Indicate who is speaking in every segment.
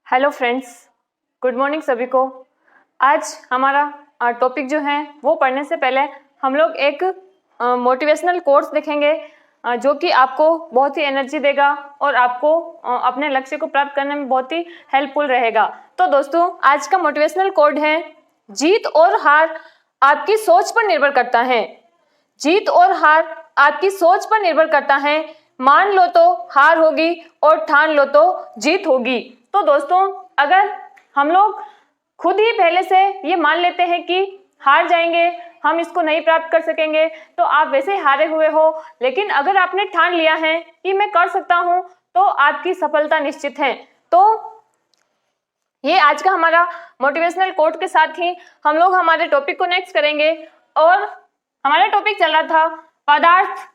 Speaker 1: Hello friends, good morning सभी को। आज हमारा टॉपिक जो है वो पढ़ने से पहले हम लोग एक मोटिवेशनल कोट्स देखेंगे जो कि आपको बहुत ही एनर्जी देगा और आपको अपने लक्ष्य को प्राप्त करने में बहुत ही हेल्पफुल रहेगा। तो दोस्तों, आज का मोटिवेशनल कोट है, जीत और हार आपकी सोच पर निर्भर करता है। जीत और हार आपकी सोच पर निर्भर करता है। मान लो तो हार होगी और ठान लो तो जीत होगी। तो दोस्तों, अगर हम लोग खुद ही पहले से ये मान लेते हैं कि हार जाएंगे, हम इसको नहीं प्राप्त कर सकेंगे, तो आप वैसे ही हारे हुए हो। लेकिन अगर आपने ठान लिया है कि मैं कर सकता हूं, तो आपकी सफलता निश्चित है। तो ये आज का हमारा मोटिवेशनल कोट के साथ ही हम लोग हमारे टॉपिक को नेक्स्ट करेंगे। और हमारा टॉपिक चल रहा था पदार्थ,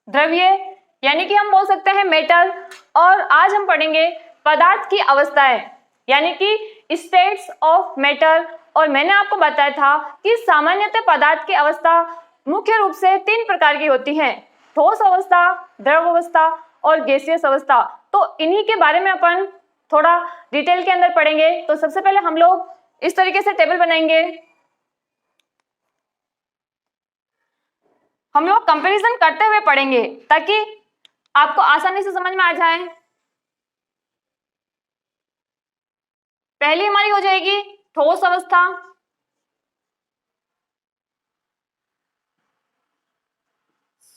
Speaker 1: द्रव्य, यानी कि हम बोल सकते हैं मेटल। और आज हम पढ़ेंगे पदार्थ की अवस्थाएं, यानी कि स्टेट्स ऑफ मैटर। और मैंने आपको बताया था कि सामान्यतः पदार्थ की अवस्था मुख्य रूप से 3 प्रकार की होती हैं: ठोस अवस्था, द्रव अवस्था और गैसीय अवस्था। तो इन्हीं के बारे में अपन थोड़ा डिटेल के अंदर पढ़ेंगे। तो सबसे पहले हम लोग इस तरीके से टेबल बनाएंगे। हम लोग कंपैरिजन करते हुए पढ़ेंगे ताकि आपको आसानी से समझ में आ जाए। पहली हमारी हो जाएगी ठोस अवस्था,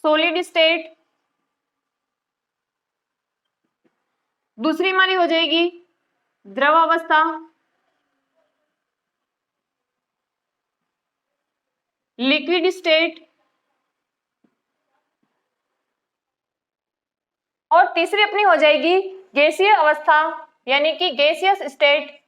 Speaker 1: सॉलिड स्टेट। दूसरी हमारी हो जाएगी द्रव अवस्था, लिक्विड स्टेट। और तीसरी अपनी हो जाएगी गैसीय अवस्था, यानी कि गैसियस स्टेट।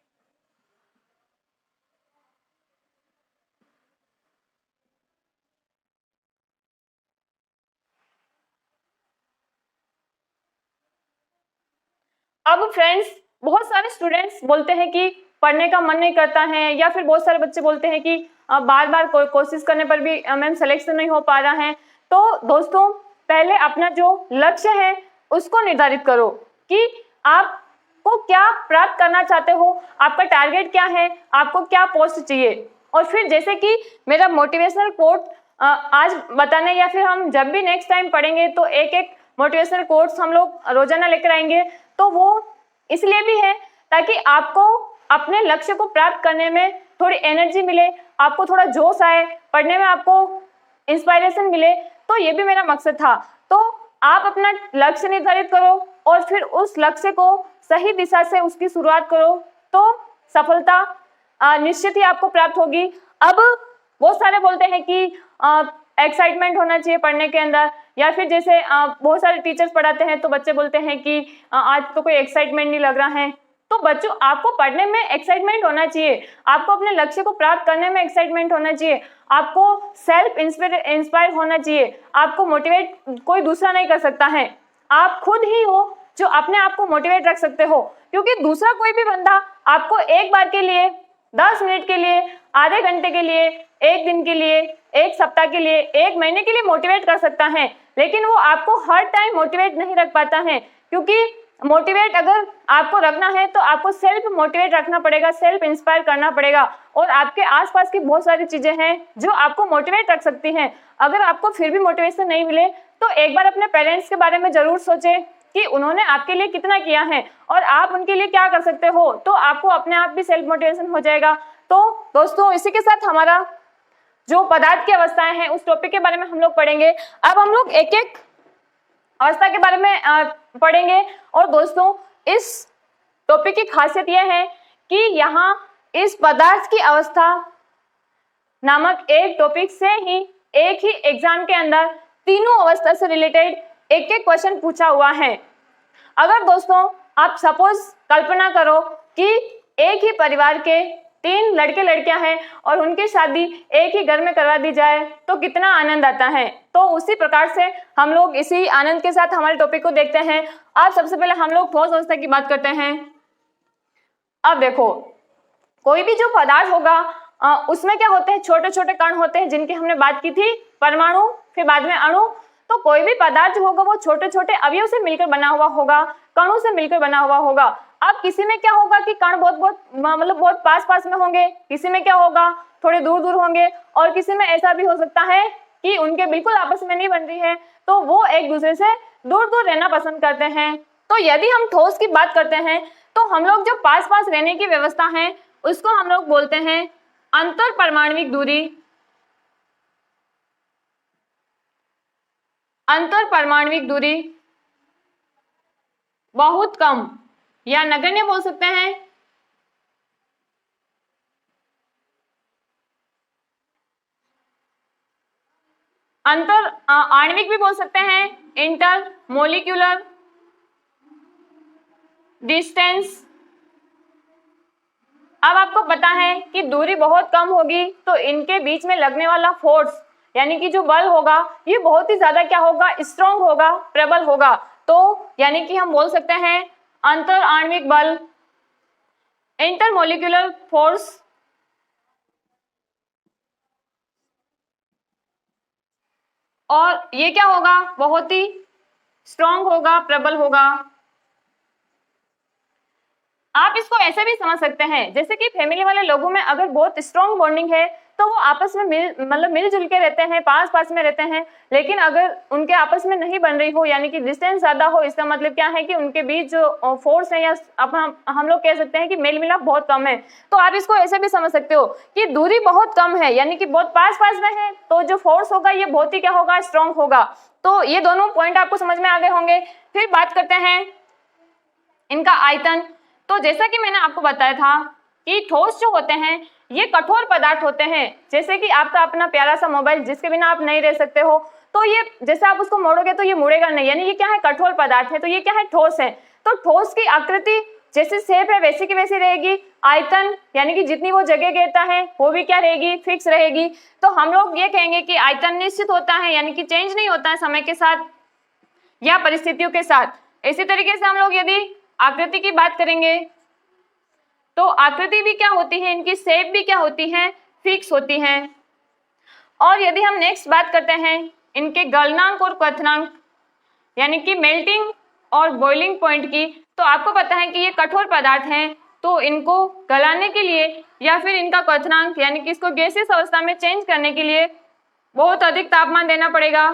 Speaker 1: अब फ्रेंड्स, बहुत सारे स्टूडेंट्स बोलते हैं कि पढ़ने का मन नहीं करता है, या फिर बहुत सारे बच्चे बोलते हैं कि बार बार कोशिश करने पर भी मैम सिलेक्शन नहीं हो पा रहा है। तो दोस्तों, पहले अपना जो लक्ष्य है उसको निर्धारित करो कि आपको क्या प्राप्त करना चाहते हो, आपका टारगेट क्या है, आपको क्या पोस्ट चाहिए। और फिर जैसे कि मेरा मोटिवेशनल कोट आज बताने, या फिर हम जब भी नेक्स्ट टाइम पढ़ेंगे तो एक एक मोटिवेशनल कोट्स हम लोग रोजाना लेकर आएंगे। तो वो इसलिए भी है ताकि आपको अपने लक्ष्य को प्राप्त करने में थोड़ी एनर्जी मिले, आपको थोड़ा जोश आए, पढ़ने में आपको इंस्पायरेशन मिले। तो ये भी मेरा मकसद था। तो आप अपना लक्ष्य निर्धारित करो और फिर उस लक्ष्य को सही दिशा से उसकी शुरुआत करो, तो सफलता निश्चित ही आपको प्राप्त होगी। अब बहुत सारे बोलते हैं कि एक्साइटमेंट होना चाहिए पढ़ने के अंदर, या फिर जैसे बहुत सारे टीचर्स पढ़ाते हैं तो बच्चे बोलते हैं कि आज तो कोई एक्साइटमेंट नहीं लग रहा है। तो बच्चों, आपको पढ़ने में एक्साइटमेंट होना चाहिए, आपको अपने लक्ष्य को प्राप्त करने में एक्साइटमेंट होना चाहिए, आपको सेल्फ इंस्पायर होना चाहिए। आपको मोटिवेट कोई दूसरा नहीं कर सकता है, आप खुद ही हो जो अपने आप को मोटिवेट रख सकते हो। क्योंकि दूसरा कोई भी बंदा आपको एक बार के लिए, 10 मिनट के लिए, आधे घंटे के लिए, एक दिन के लिए, एक सप्ताह के लिए, एक महीने के लिए मोटिवेट कर सकता है, लेकिन वो आपको हर टाइम मोटिवेट नहीं रख पाता है। क्योंकि मोटिवेट अगर आपको रखना है तो आपको सेल्फ मोटिवेट रखना पड़ेगा, सेल्फ इंस्पायर करना पड़ेगा। और आपके आसपास की बहुत सारी चीजें हैं जो आपको मोटिवेट रख सकती हैं। अगर आपको फिर भी मोटिवेशन नहीं मिले तो एक बार अपने पेरेंट्स के बारे में जरूर सोचें कि उन्होंने आपके लिए कितना किया है और आप उनके लिए क्या कर सकते हो। तो आपको अपने आप भी सेल्फ मोटिवेशन हो जाएगा। तो दोस्तों, इसी के साथ हमारा जो पदार्थ की अवस्थाएं हैं उस टॉपिक के बारे में हम लोग पढ़ेंगे। अब हम लोग एक एक अवस्था के बारे में पढ़ेंगे। और दोस्तों, इस टॉपिक की खासियत यह है कि यहाँ इस पदार्थ की अवस्था नामक एक टॉपिक से ही एक ही एग्जाम के अंदर तीनों अवस्था से रिलेटेड एक एक क्वेश्चन पूछा हुआ है। अगर दोस्तों आप सपोज कल्पना करो कि एक ही परिवार के 3 लड़के लड़कियां हैं और उनकी शादी एक ही घर में करवा दी जाए तो कितना आनंद आता है। तो उसी प्रकार से हम लोग इसी आनंद के साथ हमारे टॉपिक को देखते हैं। अब सबसे पहले हम लोग ठोस अवस्था की बात करते हैं। अब देखो, कोई भी जो पदार्थ होगा उसमें क्या होते हैं, छोटे छोटे कण होते हैं जिनकी हमने बात की थी, परमाणु, फिर बाद में अणु। तो कोई भी पदार्थ जो होगा वो छोटे छोटे अवयव से मिलकर बना हुआ होगा, कणों से मिलकर बना हुआ होगा। अब किसी में क्या होगा कि कण बहुत बहुत मतलब बहुत पास पास में होंगे, किसी में क्या होगा थोड़े दूर दूर होंगे, और किसी में ऐसा भी हो सकता है कि उनके बिल्कुल आपस में नहीं बन रही है, तो वो एक दूसरे से दूर दूर रहना पसंद करते हैं। तो यदि हम ठोस की बात करते हैं तो हम लोग जो पास पास रहने की व्यवस्था है उसको हम लोग बोलते हैं अंतर परमाणविक दूरी। अंतर परमाणविक दूरी बहुत कम या नगण्य बोल सकते हैं। अंतर आणविक भी बोल सकते हैं, इंटर मोलिक्यूलर डिस्टेंस। अब आपको पता है कि दूरी बहुत कम होगी तो इनके बीच में लगने वाला फोर्स यानी कि जो बल होगा ये बहुत ही ज्यादा क्या होगा, स्ट्रॉन्ग होगा, प्रबल होगा। तो यानी कि हम बोल सकते हैं अंतर आणविक बल, इंटरमोलिक्यूलर फोर्स। और ये क्या होगा, बहुत ही स्ट्रॉन्ग होगा, प्रबल होगा। आप इसको ऐसे भी समझ सकते हैं जैसे कि फैमिली वाले लोगों में अगर बहुत स्ट्रॉन्ग बॉन्डिंग है तो वो आपस में मिलजुल के रहते हैं, पास पास में रहते हैं। लेकिन अगर उनके आपस में नहीं बन रही हो यानी कि डिस्टेंस ज्यादा हो, इसका मतलब क्या है कि उनके बीच जो फोर्स है या हम लोग कह सकते हैं कि मेल मिलाप बहुत कम है। तो आप इसको ऐसे भी समझ सकते हो कि दूरी बहुत कम है यानी कि बहुत पास पास में है, तो जो फोर्स होगा ये बहुत ही क्या होगा, स्ट्रॉन्ग होगा। तो ये दोनों पॉइंट आपको समझ में आ गए होंगे। फिर बात करते हैं इनका आयतन। तो जैसा कि मैंने आपको बताया था कि ठोस जो होते हैं ये कठोर पदार्थ होते हैं, जैसे कि आपका अपना प्यारा सा मोबाइल जिसके बिना आप नहीं रह सकते हो, तो ये जैसे आप उसको मोड़ोगे तो ये मुड़ेगा नहीं, यानी ये क्या है, कठोर पदार्थ है। तो ये क्या है, ठोस है। तो ठोस की आकृति जैसी शेप है वैसी की वैसी रहेगी। आयतन यानी कि जितनी वो जगह घेरता है वो भी क्या रहेगी, फिक्स रहेगी। तो हम लोग ये कहेंगे कि आयतन निश्चित होता है यानी कि चेंज नहीं होता है समय के साथ या परिस्थितियों के साथ। इसी तरीके से हम लोग यदि आकृति की बात करेंगे तो आकृति भी क्या होती है, इनकी शेप भी क्या होती है, फिक्स होती है। और यदि हम नेक्स्ट बात करते हैं इनके गलनांक और क्वथनांक यानी कि मेल्टिंग और बॉइलिंग पॉइंट की, तो आपको पता है कि ये कठोर पदार्थ हैं, तो इनको गलाने के लिए या फिर इनका क्वथनांक यानी कि इसको गैसियस अवस्था में चेंज करने के लिए बहुत अधिक तापमान देना पड़ेगा।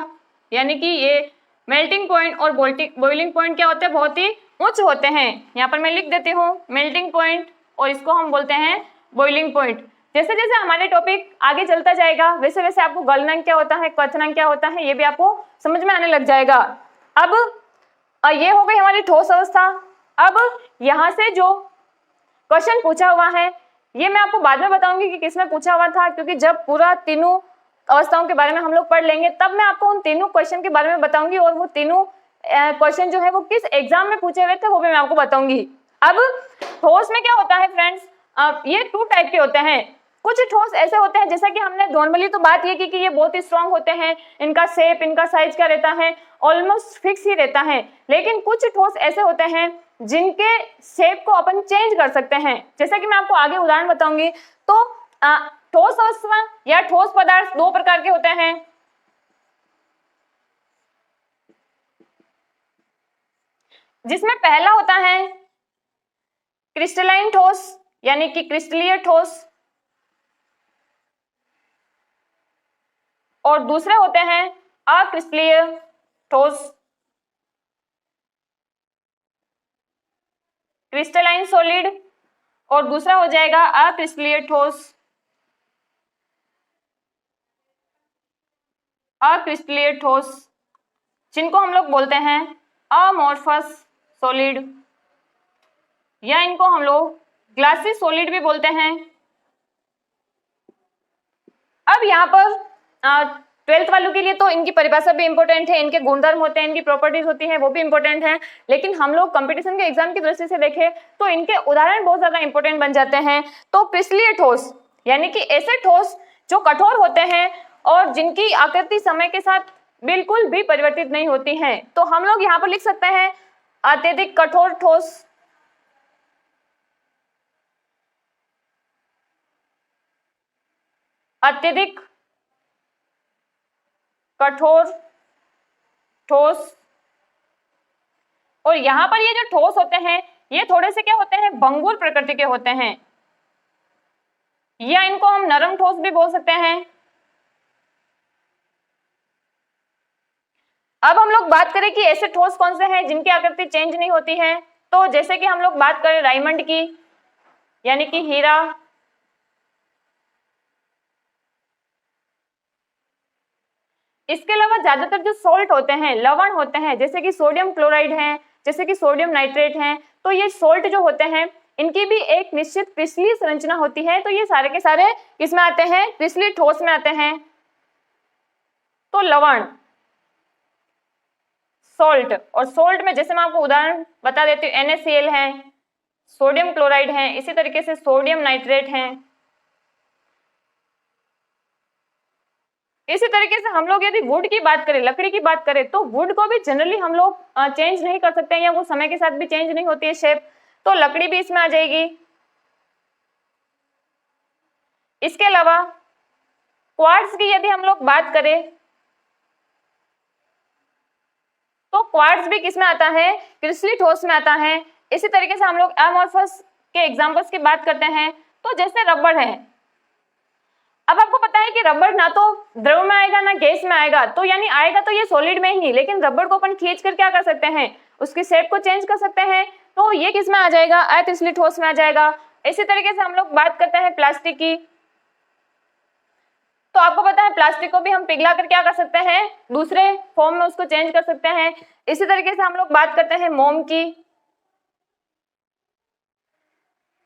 Speaker 1: यानी कि ये मेल्टिंग पॉइंट और बॉइलिंग पॉइंट क्या होते हैं, बहुत ही उच्च होते हैं। यहाँ पर मैं लिख देती हूँ मेल्टिंग पॉइंट और इसको हम बोलते हैं बॉइलिंग पॉइंट। जैसे जैसे हमारे टॉपिक आगे चलता जाएगा वैसे वैसे आपको गलनांक क्या होता है, क्वथनांक क्या होता है, ये भी आपको समझ में आने लग जाएगा। अब ये हो गई हमारी ठोस अवस्था। अब यहाँ से जो क्वेश्चन पूछा हुआ है ये मैं आपको बाद में बताऊंगी कि किसमें पूछा हुआ था, क्योंकि जब पूरा तीनों अवस्थाओं के बारे में हम लोग पढ़ लेंगे तब मैं आपको उन तीनों क्वेश्चन के बारे में बताऊंगी और वो तीनों क्वेश्चन जो है वो किस एग्जाम में पूछे हुए थे वो भी मैं आपको बताऊंगी। अब ठोस में क्या होता है फ्रेंड्स, ये 2 टाइप के होते हैं। कुछ ठोस ऐसे होते हैं जैसा कि हमने नॉर्मली तो बात ये की कि ये बहुत ही स्ट्रांग होते हैं, इनका शेप इनका साइज क्या रहता है, ऑलमोस्ट फिक्स ही रहता है। लेकिन कुछ ठोस ऐसे होते हैं जिनके शेप को अपन चेंज कर सकते हैं, जैसा कि मैं आपको आगे उदाहरण बताऊंगी। तो ठोस अवस्था या ठोस पदार्थ 2 प्रकार के होते हैं। जिसमें पहला होता है क्रिस्टलाइन ठोस यानी कि क्रिस्टलीय ठोस, और दूसरे होते हैं अक्रिस्टलीय ठोस, क्रिस्टलाइन सॉलिड और दूसरा हो जाएगा अक्रिस्टलीय ठोस, अक्रिस्टलीय ठोस, जिनको हम लोग बोलते हैं अमॉर्फस सॉलिड या इनको हम लोग ग्लासी सॉलिड भी बोलते हैं। अब यहाँ पर 12th वालों के लिए तो इनकी परिभाषा भी इंपॉर्टेंट है, इनके गुणधर्म होते हैं, इनकी प्रॉपर्टीज होती हैं वो भी इंपॉर्टेंट है। लेकिन हम लोग कंपटीशन के एग्जाम की दृष्टि से देखें तो इनके उदाहरण बहुत ज्यादा इंपॉर्टेंट बन जाते हैं। तो क्रिस्टलीय ठोस यानी कि ऐसे ठोस जो कठोर होते हैं और जिनकी आकृति समय के साथ बिल्कुल भी परिवर्तित नहीं होती है। तो हम लोग यहाँ पर लिख सकते हैं अत्यधिक कठोर ठोस, अत्यधिक कठोर ठोस। और यहां पर ये जो ठोस होते हैं ये थोड़े से क्या होते हैं, भंगुर प्रकृति के होते हैं, या इनको हम नरम ठोस भी बोल सकते हैं। अब हम लोग बात करें कि ऐसे ठोस कौन से हैं जिनकी आकृति चेंज नहीं होती है, तो जैसे कि हम लोग बात करें डायमंड की, यानी कि हीरा, इसके अलावा ज्यादातर जो सोल्ट होते हैं, लवण होते हैं, जैसे कि सोडियम क्लोराइड है, जैसे कि सोडियम नाइट्रेट है, तो ये सोल्ट जो होते हैं इनकी भी एक निश्चित क्रिस्टलीय संरचना होती है। तो ये सारे के सारे किसमें आते हैं, क्रिस्टलीय ठोस में आते हैं। तो लवण, सोल्ट, और सोल्ट में जैसे मैं आपको उदाहरण बता देती हूँ, NaCl है, सोडियम क्लोराइड है, इसी तरीके से सोडियम नाइट्रेट है। इसी तरीके से हम लोग यदि वुड की बात करें, लकड़ी की बात करें, तो वुड को भी जनरली हम लोग चेंज नहीं कर सकते हैं, या वो समय के साथ भी चेंज नहीं होती है शेप, तो लकड़ी भी इसमें आ जाएगी। इसके अलावा क्वार्ट्ज की यदि हम लोग बात करें, तो क्वार्ट्ज भी किसमें आता है, क्रिस्टलीय ठोस में आता है। इसी तरीके से हम लोग अमोर्फस के एग्जांपल्स की बात करते हैं, तो जैसे रबड़ है। अब आपको पता है कि रबड़ ना तो द्रव में आएगा ना गैस में आएगा, तो यानी आएगा तो ये सॉलिड में ही, लेकिन रबड़ को अपन खींच कर क्या कर सकते हैं, उसकी शेप को चेंज कर सकते हैं, तो ये किस में आ जाएगा, अक्रिस्टलीय ठोस में आ जाएगा। इसी तरीके से हम लोग बात करते हैं प्लास्टिक की, तो आपको पता है प्लास्टिक को भी हम पिघला कर क्या कर सकते हैं, दूसरे फॉर्म में उसको चेंज कर सकते हैं। इसी तरीके से हम लोग बात करते हैं मोम की,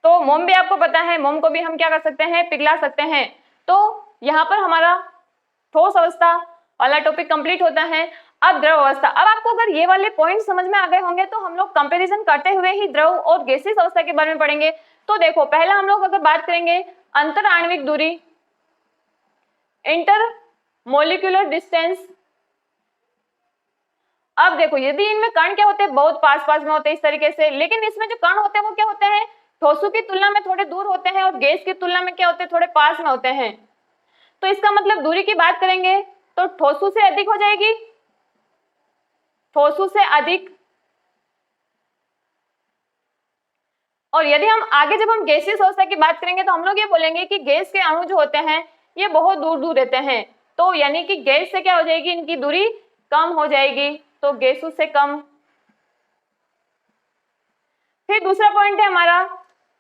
Speaker 1: तो मोम भी आपको पता है, मोम को भी हम क्या कर सकते हैं, पिघला सकते हैं। तो यहाँ पर हमारा ठोस अवस्था वाला टॉपिक कंप्लीट होता है। अब द्रव अवस्था, अब आपको अगर ये वाले पॉइंट समझ में आ गए होंगे तो हम लोग कंपैरिजन करते हुए ही द्रव और गैसीय अवस्था के बारे में पढ़ेंगे। तो देखो, पहला हम लोग अगर बात करेंगे अंतर आणविक दूरी, इंटर मोलिकुलर डिस्टेंस। अब देखो, यदि इनमें कण क्या होते हैं, बहुत पास पास में होते हैं इस तरीके से, लेकिन इसमें जो कण होते हैं वो क्या होते हैं, ठोसों की तुलना में थोड़े दूर होते हैं, और गैस की तुलना में क्या होते हैं, थोड़े पास में होते हैं। तो इसका मतलब दूरी की बात करेंगे तो ठोसों से अधिक हो जाएगी, ठोसों से अधिक। और यदि हम आगे जब हम गैसीय अवस्था की बात करेंगे तो हम लोग ये बोलेंगे कि गैस के अणु जो होते हैं ये बहुत दूर दूर रहते हैं, तो यानी कि गैस से क्या हो जाएगी, इनकी दूरी कम हो जाएगी, तो गैसों से कम। फिर दूसरा पॉइंट है हमारा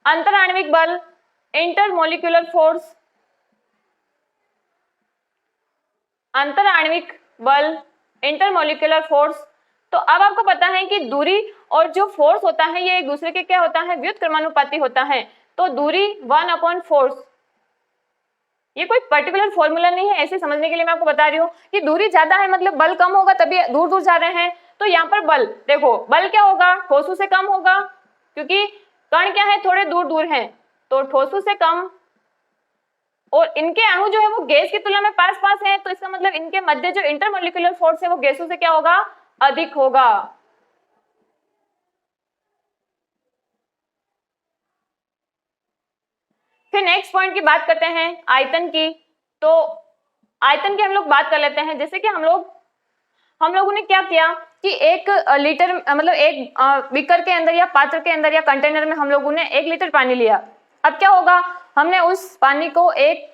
Speaker 1: अंतर आणविक बल, इंटरमोलिकुलर फोर्स। अंतर आणविक बल, इंटरमोलिकुलर फोर्स। तो अब आपको पता है कि दूरी और जो फोर्स होता है ये एक दूसरे के क्या होता है, व्युत्क्रमानुपाती होता है। तो दूरी 1 फोर्स, ये कोई पर्टिकुलर फॉर्मूला नहीं है, ऐसे समझने के लिए मैं आपको बता रही हूँ कि दूरी ज्यादा है मतलब बल कम होगा, तभी दूर दूर जा रहे हैं। तो यहाँ पर बल देखो, बल क्या होगा, ठोसों से कम होगा, क्योंकि कण क्या है, थोड़े दूर दूर हैं, तो ठोसों से कम। और इनके अणु जो है वो गैस की तुलना में पास पास है, तो इसका मतलब इनके मध्य जो इंटरमोलिकुलर फोर्स है वो गैसों से क्या होगा, अधिक होगा। फिर नेक्स्ट पॉइंट की बात करते हैं आयतन की। तो आयतन की हम लोग बात कर लेते हैं। जैसे कि हम लोगों ने क्या किया कि 1 लीटर मतलब एक बीकर के अंदर या पात्र के अंदर या कंटेनर में हम लोगों ने 1 लीटर पानी लिया। अब क्या होगा, हमने उस पानी को एक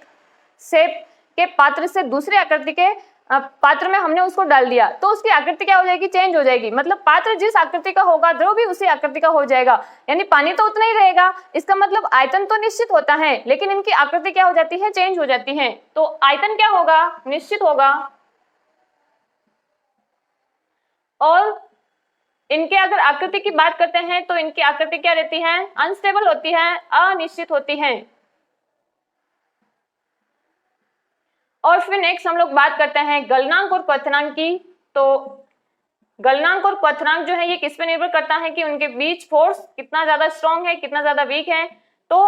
Speaker 1: शेप के पात्र से दूसरे आकृति के पात्र में हमने उसको डाल दिया, तो उसकी आकृति क्या हो जाएगी, चेंज हो जाएगी। मतलब पात्र जिस आकृति का होगा द्रव भी उसी आकृति का हो जाएगा, यानी पानी तो उतना ही रहेगा। इसका मतलब आयतन तो निश्चित होता है, लेकिन इनकी आकृति क्या हो जाती है, चेंज हो जाती है। तो आयतन क्या होगा, निश्चित होगा, और इनके अगर आकृति की बात करते हैं तो इनकी आकृति क्या रहती है, अनस्टेबल होती है, अनिश्चित होती है। और फिर नेक्स्ट हम लोग बात करते हैं गलनांक और क्वथनांक की। तो गलनांक और क्वथनांक जो है ये किस पे निर्भर करता है कि उनके बीच फोर्स कितना ज्यादा स्ट्रॉन्ग है, कितना ज्यादा वीक है। तो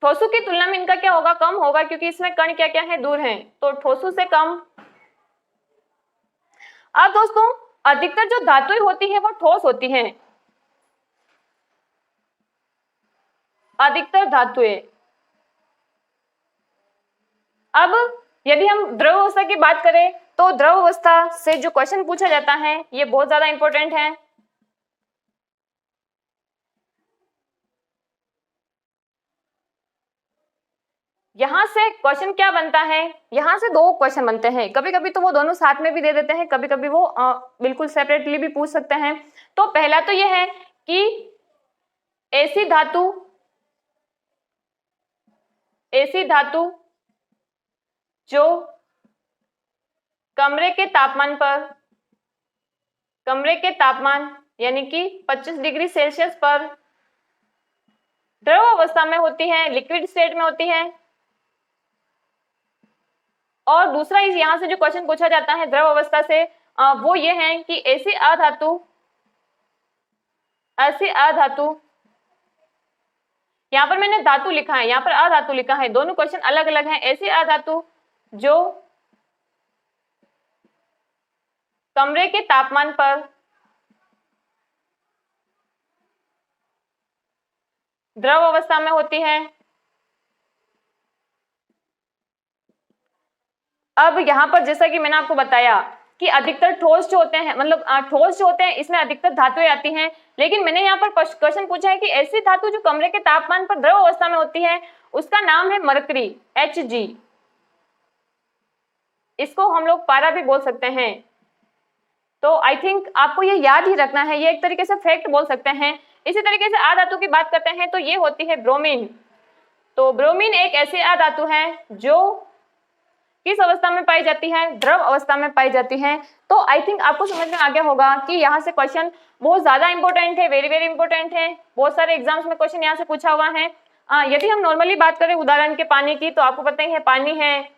Speaker 1: ठोसों की तुलना में इनका क्या होगा, कम होगा, क्योंकि इसमें कण क्या क्या है, दूर हैं, तो ठोसों से कम। अब दोस्तों, अधिकतर जो धातुएं होती है वो ठोस होती हैं, अधिकतर धातुएं। अब यदि हम द्रव अवस्था की बात करें तो द्रव अवस्था से जो क्वेश्चन पूछा जाता है ये बहुत ज्यादा इंपॉर्टेंट है। यहां से क्वेश्चन क्या बनता है, यहां से दो क्वेश्चन बनते हैं, कभी कभी तो वो दोनों साथ में भी दे देते हैं, कभी कभी वो बिल्कुल सेपरेटली भी पूछ सकते हैं। तो पहला तो ये है कि ऐसी धातु जो कमरे के तापमान यानी कि 25 डिग्री सेल्सियस पर द्रव अवस्था में होती है, लिक्विड स्टेट में होती है। और दूसरा यहां से जो क्वेश्चन पूछा जाता है द्रव अवस्था से वो ये है कि ऐसी अधातु, यहां पर मैंने धातु लिखा है, यहां पर अधातु लिखा है, दोनों क्वेश्चन अलग अलग हैं। ऐसी अधातु जो कमरे के तापमान पर द्रव अवस्था में होती है। अब यहां पर जैसा कि मैंने आपको बताया कि अधिकतर ठोस जो होते हैं, मतलब ठोस जो होते हैं इसमें अधिकतर धातुएं आती हैं, लेकिन मैंने यहाँ पर क्वेश्चन पूछा है कि ऐसी धातु जो कमरे के तापमान पर द्रव अवस्था में होती है, उसका नाम है मरकरी, Hg। इसको हम लोग पारा भी बोल सकते हैं। तो आई थिंक आपको ये याद ही रखना है, ये एक तरीके से फैक्ट बोल सकते हैं। इसी तरीके से अधातु की बात करते हैं तो ये होती है ब्रोमीन। तो ब्रोमीन एक ऐसी अधातु है जो किस अवस्था में पाई जाती है, द्रव अवस्था में पाई जाती है। तो आई थिंक आपको समझ में आ गया होगा कि यहाँ से क्वेश्चन बहुत ज्यादा इंपॉर्टेंट है, वेरी वेरी इंपॉर्टेंट है। बहुत सारे एग्जाम्स में क्वेश्चन यहाँ से पूछा हुआ है। यदि हम नॉर्मली बात करें उदाहरण के पानी की, तो आपको पता ही है पानी है,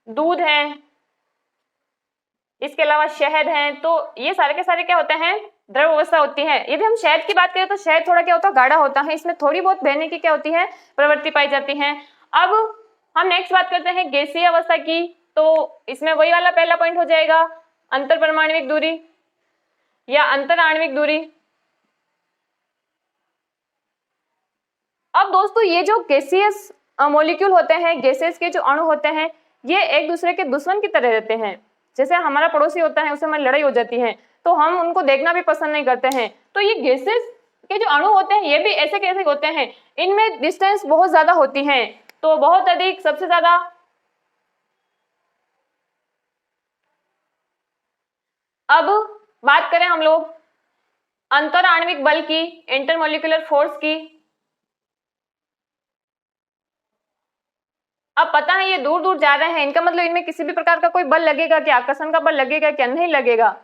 Speaker 1: दूध है, इसके अलावा शहद है। तो ये सारे के सारे क्या होते हैं, द्रव अवस्था होती है। यदि हम शहद की बात करें तो शहद थोड़ा क्या होता है, गाढ़ा होता है, इसमें थोड़ी बहुत बहने की क्या होती है, प्रवृत्ति पाई जाती है। अब हम नेक्स्ट बात करते हैं गैसीय अवस्था की। तो इसमें वही वाला पहला पॉइंट हो जाएगा, अंतर परमाणविक दूरी या अंतर आणविक दूरी। अब दोस्तों ये जो गैसियस मॉलिक्यूल होते हैं, गैसेस के जो अणु होते हैं, ये एक दूसरे के दुश्मन की तरह रहते हैं। जैसे हमारा पड़ोसी होता है, उससे हमारी लड़ाई हो जाती है तो हम उनको देखना भी पसंद नहीं करते हैं। तो ये गैसेस के जो अणु होते हैं ये भी ऐसे कैसे होते हैं, इनमें डिस्टेंस बहुत ज्यादा होती है, तो बहुत अधिक, सबसे ज्यादा। अब बात करें हम लोग अंतर आणविक बल की, इंटरमोलिकुलर फोर्स की। अब पता है ये दूर दूर जा रहे हैं, इनका मतलब इनमें किसी भी प्रकार का कोई बल लगेगा क्या, आकर्षण का बल लगेगा क्या, नहीं लगेगा।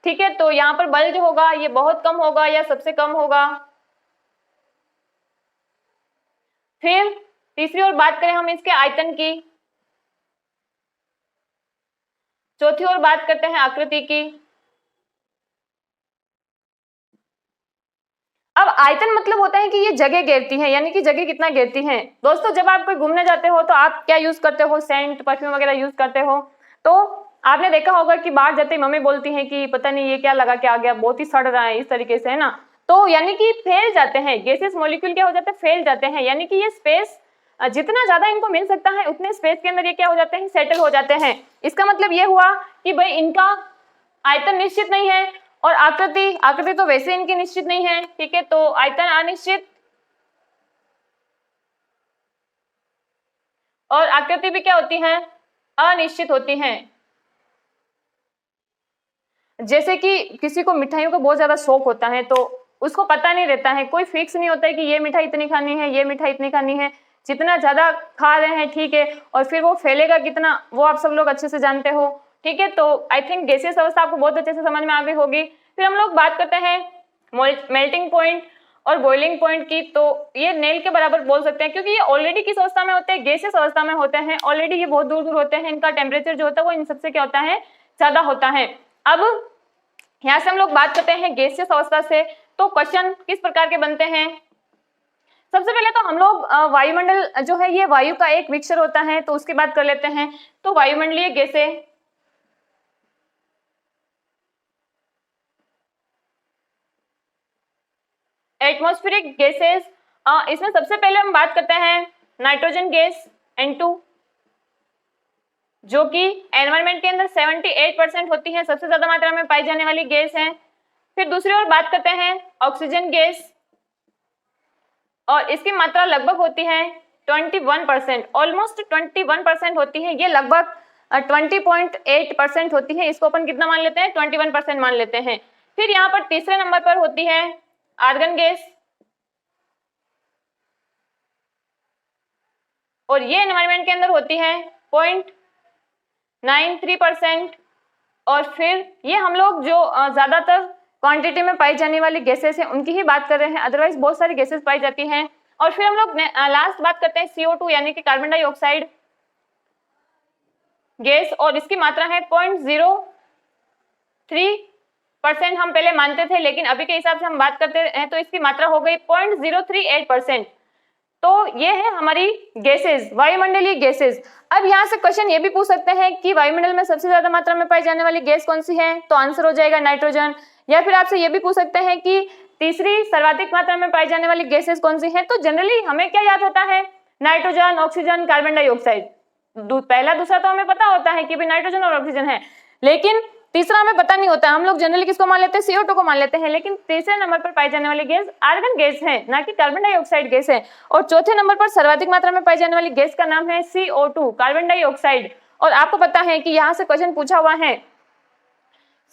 Speaker 1: ठीक है, तो यहाँ पर बल जो होगा ये बहुत कम होगा या सबसे कम होगा। फिर तीसरी ओर बात करें हम इसके आयतन की, चौथी ओर बात करते हैं आकृति की। अब आयतन मतलब होता है कि ये जगह घेरती है, यानी कि जगह कितना घेरती है। दोस्तों जब आप कोई घूमने जाते हो तो आप क्या यूज करते हो, सेंट, परफ्यूम वगैरह यूज करते हो। तो आपने देखा होगा कि बाहर जाते ही मम्मी बोलती हैं कि पता नहीं ये क्या लगा के आ गया, बहुत ही सड़ रहा है, इस तरीके से, है ना। तो यानी कि फैल जाते हैं, गैसेस मॉलिक्यूल क्या हो जाते हैं, फैल जाते हैं, यानी कि ये स्पेस जितना ज्यादा इनको मिल सकता है उतने स्पेस के अंदर ये क्या हो जाते हैं, सेटल हो जाते हैं। इसका मतलब ये हुआ कि भाई इनका आयतन निश्चित नहीं है, और आकृति तो वैसे इनकी निश्चित नहीं है। ठीक है, तो आयतन अनिश्चित और आकृति भी क्या होती है, अनिश्चित होती हैं। जैसे कि किसी को मिठाइयों का बहुत ज्यादा शौक होता है तो उसको पता नहीं रहता है, कोई फिक्स नहीं होता है कि ये मिठाई इतनी खानी है, ये मिठाई इतनी खानी है। जितना ज्यादा खा रहे हैं ठीक है, और फिर वो फैलेगा कितना वो आप सब लोग अच्छे से जानते हो। ठीक है, तो आई थिंक गैसियस अवस्था आपको बहुत अच्छे से समझ में आ गई होगी। फिर हम लोग बात करते हैं मेल्टिंग पॉइंट और बॉइलिंग पॉइंट की। तो ये नेल के बराबर बोल सकते हैं, क्योंकि ये ऑलरेडी किस अवस्था में होते हैं, गैसियस अवस्था में होते हैं। ऑलरेडी ये बहुत दूर दूर होते हैं, इनका टेम्परेचर जो होता है वो इन सबसे क्या होता है, ज्यादा होता है। अब यहाँ से हम लोग बात करते हैं गैसियस अवस्था से, तो क्वेश्चन किस प्रकार के बनते हैं। सबसे पहले तो हम लोग वायुमंडल जो है ये वायु का एक मिक्सचर होता है, तो उसकी बात कर लेते हैं। तो वायुमंडलीय गैसें, एटमॉस्फेरिक गैसेस, इसमें सबसे पहले हम बात करते हैं नाइट्रोजन गैस N2, जो कि एनवायरमेंट के अंदर 78% होती है, सबसे ज्यादा मात्रा में पाई जाने वाली गैस है। फिर दूसरी ओर बात करते हैं ऑक्सीजन गैस, और इसकी मात्रा लगभग होती है 21%, ऑलमोस्ट 21% होती है, ये लगभग 20.8% होती है। इसको अपन कितना मान लेते हैं, 21% मान लेते हैं। फिर यहाँ पर तीसरे नंबर पर होती है आर्गन गैस, और ये एनवायरनमेंट के अंदर होती है 0.93%। और फिर ये हम लोग जो ज्यादातर क्वांटिटी में पाई जाने वाली गैसेस हैं उनकी ही बात कर रहे हैं, अदरवाइज बहुत सारी गैसेस पाई जाती हैं। और फिर हम लोग लास्ट बात करते हैं CO2 यानी कि कार्बन डाइऑक्साइड गैस, और इसकी मात्रा है 0.03% हम पहले मानते थे, लेकिन अभी के हिसाब से हम बात करते हैं तो इसकी मात्रा हो गई 0.038%। तो ये है हमारी गैसेस, वायुमंडलीय गैसेस। अब यहाँ से क्वेश्चन ये भी पूछ सकते हैं कि वायुमंडल में सबसे ज्यादा मात्रा में पाई जाने वाली गैस कौन सी है, तो आंसर हो जाएगा नाइट्रोजन। या फिर आपसे ये भी पूछ सकते हैं कि तीसरी सर्वाधिक मात्रा में पाई जाने वाली गैसेस कौन सी है, तो जनरली हमें क्या याद होता है, नाइट्रोजन, ऑक्सीजन, कार्बन डाइऑक्साइड। पहला दूसरा तो हमें पता होता है कि भी नाइट्रोजन और ऑक्सीजन है, लेकिन तीसरा हमें पता नहीं होता। हम लोग जनरली किसको मान लेते हैं, CO2 को मान लेते हैं, लेकिन तीसरे नंबर पर पाई जाने वाली गैस आर्गन गैस है, ना कि कार्बन डाइऑक्साइड गैस है। और चौथे नंबर पर सर्वाधिक मात्रा में पाई जाने वाली गैस का नाम है CO2, कार्बन डाइऑक्साइड। और आपको पता है कि यहाँ से क्वेश्चन पूछा हुआ है,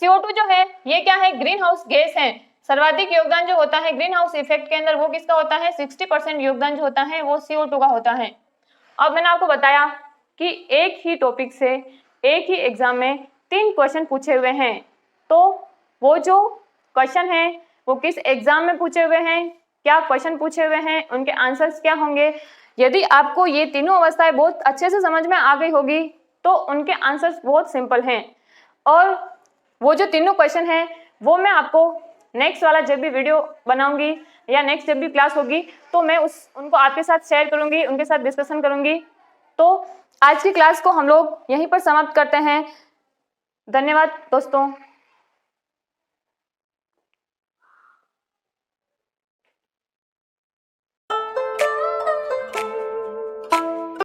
Speaker 1: CO2 जो है ये क्या है, ग्रीन हाउस गैस है। सर्वाधिक योगदान जो होता है ग्रीन हाउस इफेक्ट के अंदर वो किसका होता है, 60% योगदान जो होता है वो CO2 का होता है। अब मैंने आपको बताया कि एक ही टॉपिक से एक ही एग्जाम में 3 क्वेश्चन पूछे हुए हैं, तो वो जो क्वेश्चन है वो किस एग्जाम में पूछे हुए हैं, क्या क्वेश्चन पूछे हुए हैं, उनके आंसर्स क्या होंगे। यदि आपको ये तीनों अवस्थाएं बहुत अच्छे से समझ में आ गई होगी तो उनके आंसर्स बहुत सिंपल हैं। और वो जो तीनों क्वेश्चन हैं वो मैं आपको नेक्स्ट वाला जब भी वीडियो बनाऊंगी या नेक्स्ट जब भी क्लास होगी तो मैं उनको आपके साथ शेयर करूंगी, उनके साथ डिस्कशन करूंगी। तो आज की क्लास को हम लोग यहीं पर समाप्त करते हैं। धन्यवाद दोस्तों।